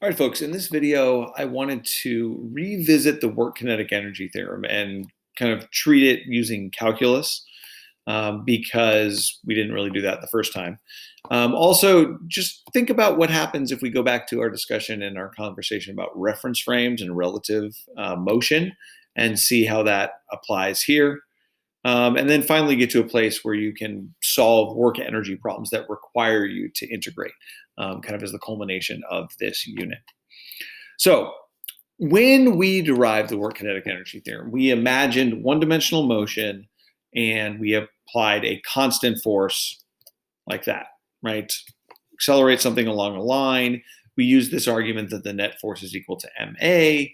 All right, folks, in this video, I wanted to revisit the work kinetic energy theorem and kind of treat it using calculus because we didn't really do that the first time. Also, just think about what happens if we go back to our discussion and our conversation about reference frames and relative motion and see how that applies here. And then finally get to a place where you can solve work energy problems that require you to integrate, kind of as the culmination of this unit. So when we derived the work kinetic energy theorem, we imagined one-dimensional motion and we applied a constant force like that, right? Accelerate something along a line. We used this argument that the net force is equal to ma.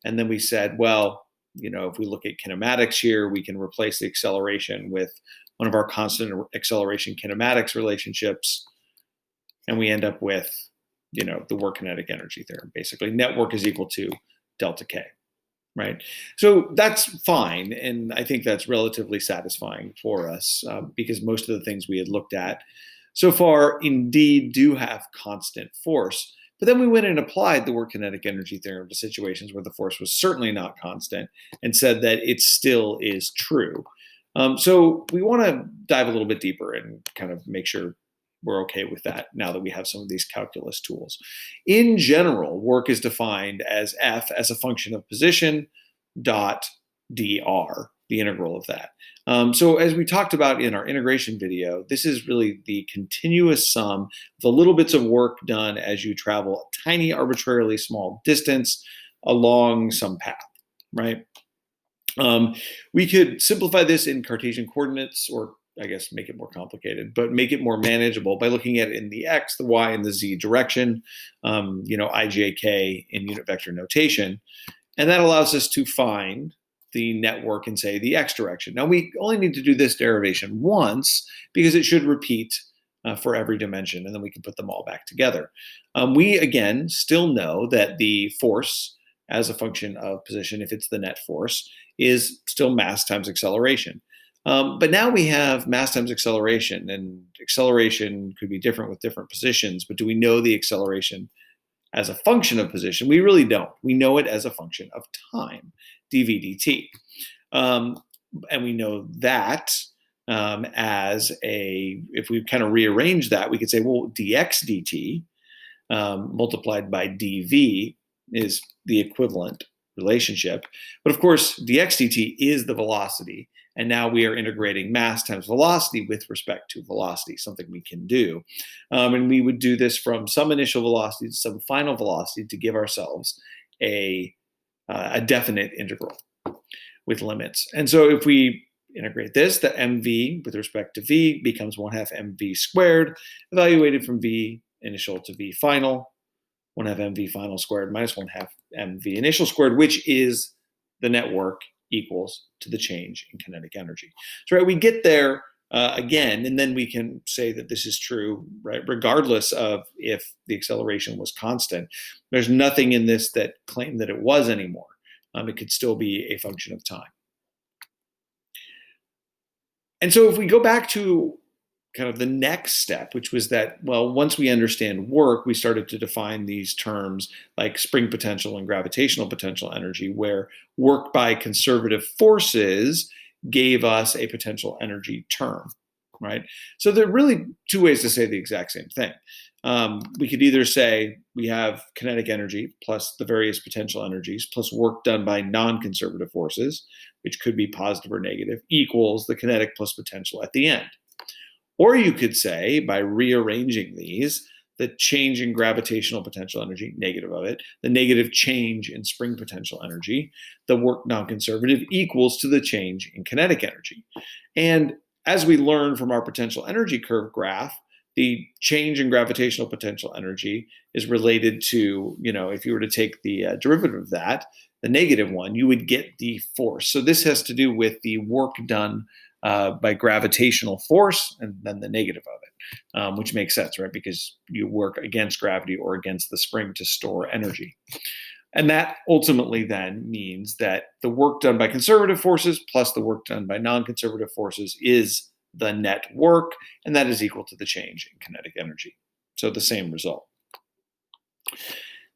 And then we said, well, if we look at kinematics here, we can replace the acceleration with one of our constant acceleration kinematics relationships. And we end up with, the work kinetic energy theorem. Basically, net work is equal to delta K, right? So that's fine. And I think that's relatively satisfying for us because most of the things we had looked at so far indeed do have constant force. But then we went and applied the work kinetic energy theorem to situations where the force was certainly not constant and said that it still is true. So we want to dive a little bit deeper and kind of make sure we're okay with that now that we have some of these calculus tools. In general, work is defined as F as a function of position dot dr, the integral of that. So as we talked about in our integration video, this is really the continuous sum of the little bits of work done as you travel a tiny arbitrarily small distance along some path, right? We could simplify this in Cartesian coordinates, or I guess make it more complicated, but make it more manageable by looking at it in the x, the y, and the z direction, ijk in unit vector notation. And that allows us to find the network in, say, the x direction. Now, we only need to do this derivation once because it should repeat for every dimension, and then we can put them all back together. We, again, still know that the force as a function of position, if it's the net force, is still mass times acceleration. But now we have mass times acceleration, and acceleration could be different with different positions, but do we know the acceleration as a function of position? We really don't. We know it as a function of time, dv dt. And we know that if we kind of rearrange that, we could say, well, dx dt multiplied by dv is the equivalent relationship. But of course, dx dt is the velocity. And now we are integrating mass times velocity with respect to velocity, something we can do. And we would do this from some initial velocity to some final velocity to give ourselves a definite integral with limits. And so if we integrate this, the mv with respect to v becomes 1/2 mv squared, evaluated from v initial to v final, 1/2 mv final squared minus 1/2 mv initial squared, which is the network equals to the change in kinetic energy. So right, we get there again, and then we can say that this is true, right, regardless of if the acceleration was constant. There's nothing in this that claimed that it was anymore. It could still be a function of time. And so if we go back to kind of the next step, which was that, well, once we understand work, we started to define these terms like spring potential and gravitational potential energy, where work by conservative forces gave us a potential energy term, right? So there are really two ways to say the exact same thing. We could either say we have kinetic energy plus the various potential energies plus work done by non-conservative forces, which could be positive or negative, equals the kinetic plus potential at the end. Or you could say, by rearranging these, the change in gravitational potential energy, negative of it, the negative change in spring potential energy, the work non-conservative equals to the change in kinetic energy. And as we learn from our potential energy curve graph, the change in gravitational potential energy is related to, if you were to take the derivative of that, the negative one, you would get the force. So this has to do with the work done by gravitational force and then the negative of it, which makes sense, right? Because you work against gravity or against the spring to store energy. And that ultimately then means that the work done by conservative forces plus the work done by non-conservative forces is the net work, and that is equal to the change in kinetic energy. So the same result.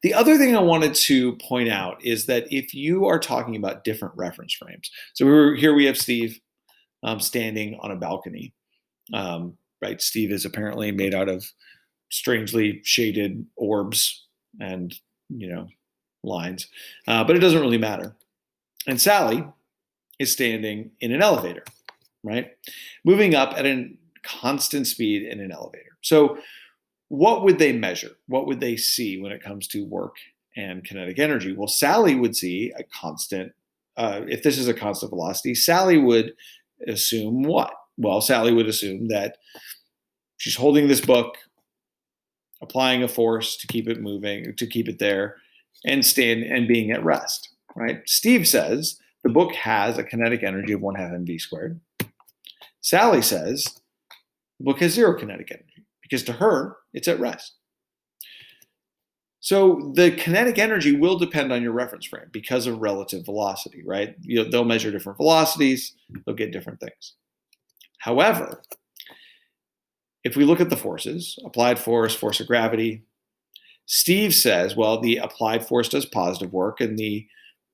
The other thing I wanted to point out is that if you are talking about different reference frames, so here we have Steve standing on a balcony, right? Steve is apparently made out of strangely shaded orbs and, lines, but it doesn't really matter. And Sally is standing in an elevator, right? Moving up at a constant speed in an elevator. So what would they measure? What would they see when it comes to work and kinetic energy? Well, Sally would see a constant, if this is a constant velocity, Sally would assume what? Well, Sally would assume that she's holding this book, applying a force to keep it moving, to keep it there, and being at rest, right? Steve says the book has a kinetic energy of 1/2 mv squared. Sally says the book has 0 kinetic energy because to her, it's at rest. So the kinetic energy will depend on your reference frame because of relative velocity, right? They'll measure different velocities, they'll get different things. However, if we look at the forces, applied force, force of gravity, Steve says, well, the applied force does positive work and the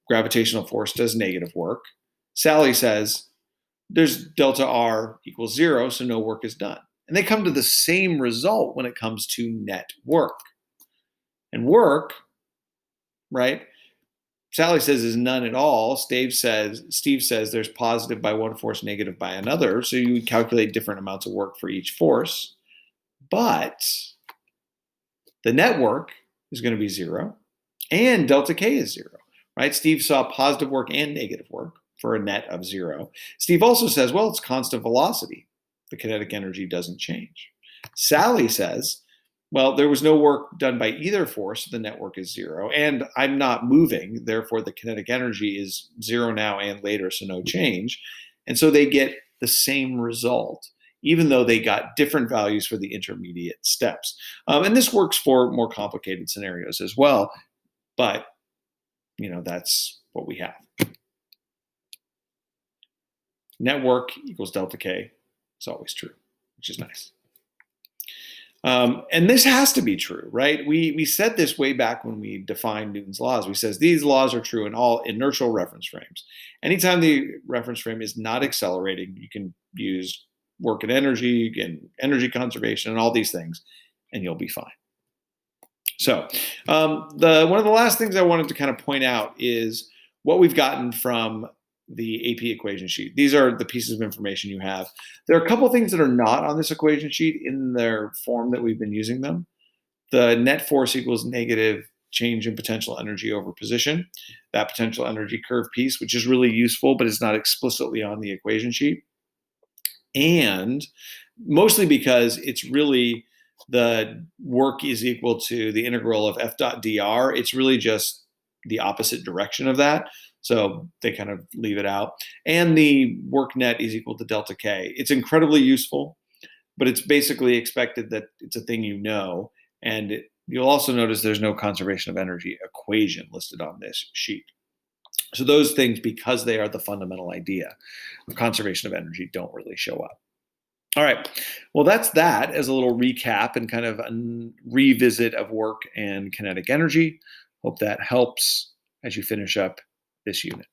gravitational force does negative work. Sally says, there's delta R equals 0, so no work is done. And they come to the same result when it comes to net work. And work, right, Sally says is none at all. Steve says there's positive by one force, negative by another. So you would calculate different amounts of work for each force. But the net work is going to be 0 and delta K is 0, right? Steve saw positive work and negative work for a net of 0. Steve also says, well, it's constant velocity. The kinetic energy doesn't change. Sally says, well, there was no work done by either force, so the net work is 0, and I'm not moving, therefore the kinetic energy is 0 now and later, so no change. And so they get the same result, even though they got different values for the intermediate steps. And this works for more complicated scenarios as well, but that's what we have. Net work equals delta K is always true, which is nice. And this has to be true, right? We said this way back when we defined Newton's laws. We says these laws are true in all inertial reference frames. Anytime the reference frame is not accelerating, you can use work and energy conservation and all these things, and you'll be fine. So one of the last things I wanted to kind of point out is what we've gotten from the AP equation sheet. These are the pieces of information you have. There are a couple things that are not on this equation sheet in their form that we've been using them. The net force equals negative change in potential energy over position. That potential energy curve piece, which is really useful, but it's not explicitly on the equation sheet. And mostly because it's really the work is equal to the integral of F dot dr. It's really just the opposite direction of that. So they kind of leave it out. And the work net is equal to delta K. It's incredibly useful, but it's basically expected that it's a thing and you'll also notice there's no conservation of energy equation listed on this sheet. So those things, because they are the fundamental idea of conservation of energy, don't really show up. All right, well, that's that as a little recap and kind of a revisit of work and kinetic energy. Hope that helps as you finish up this unit.